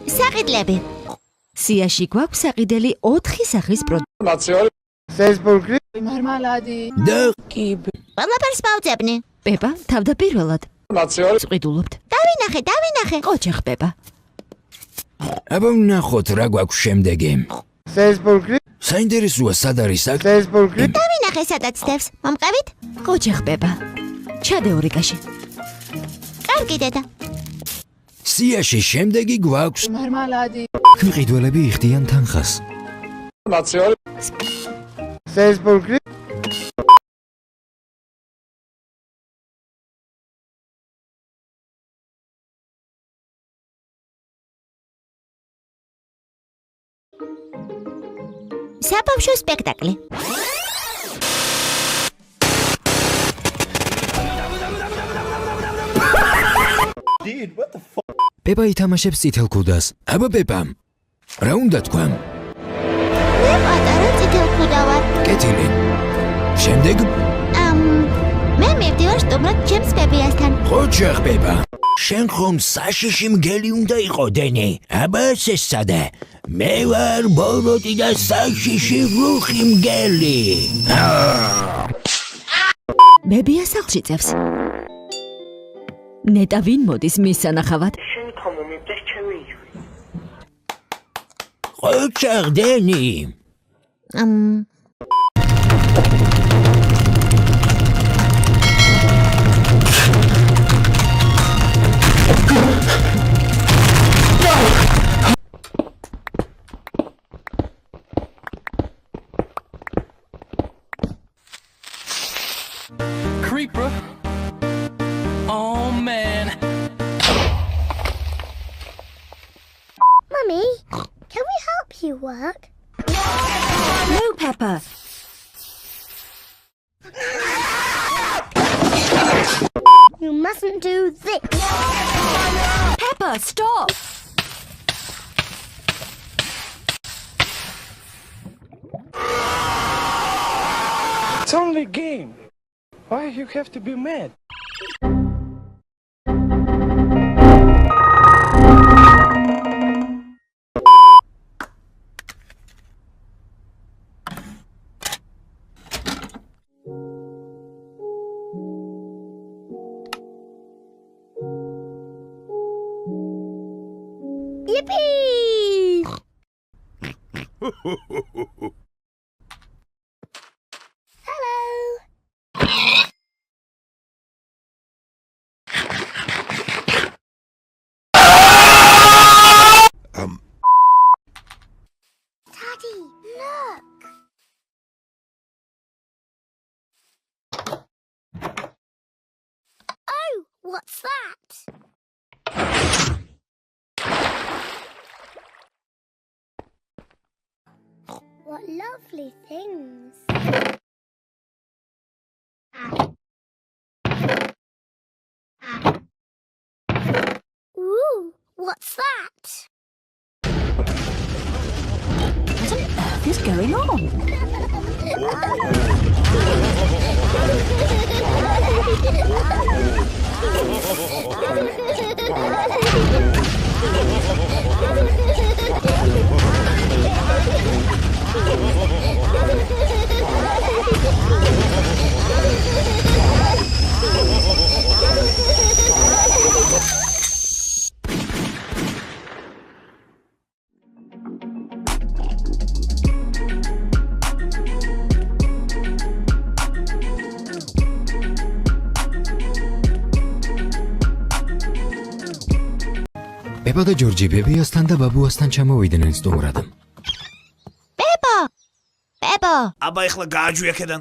საყიდლები. სიაში გვაქვს საყიდელი 4 სახის Național. Facebook. Marmaladi. და ყველაფერს მოვძებნი. პეპა თავდაპირველად Național. წვიდულობთ. დავინახე. ოჯახ პეპა. აბა ვნახოთ რა გვაქვს შემდეგი. Facebook. საინტერესოა სად არის აქ? Facebook. დავინახე სადაც დევს. მომყევით? ოჯახ პეპა. ჩადე ორიკაში. კარგი დედა. სიაში შემდეგი გვაქვს Marmaladi. მყიდველები იხდიან თანხას. Național. Facebook. საბავშვო სპექტაკლი. პეპა ითამაშებს წითელ ქუდას. აბა პეპა. რა უნდა თქვა? მე პატარა წითელ ქუდა ვარ. კეთილი. შემდეგ მე მივდივარ სტუმრად ჩემს ბებიასთან. ოჯახ პეპა. შენ ხომ საშიში მგელი უნდა იყოდენი? აბა ესეცადე. მე ვარ ბოროტი და საშიში რუხი მგელი. ბებია სახლში წევს. ნეტა ვინ მოდის მის სანახავად? შენ ხომ მომივდეს ჩემი? ოჯახდენი. Creeper. Oh man. Mummy, can we help you work? No, Peppa. You mustn't do this. Peppa, stop. It's only a game. Why you have to be mad? Yippee! Hello. Daddy, look. Oh, what's that? What lovely things. Ooh, what's that? What on earth is going on? პეპა და ჯორჯი ბებიასთან და ბაბუასთან ჩამოვიდნენ სტუმრად. პეპო. აბა ეხლა გააჯვი აქედან.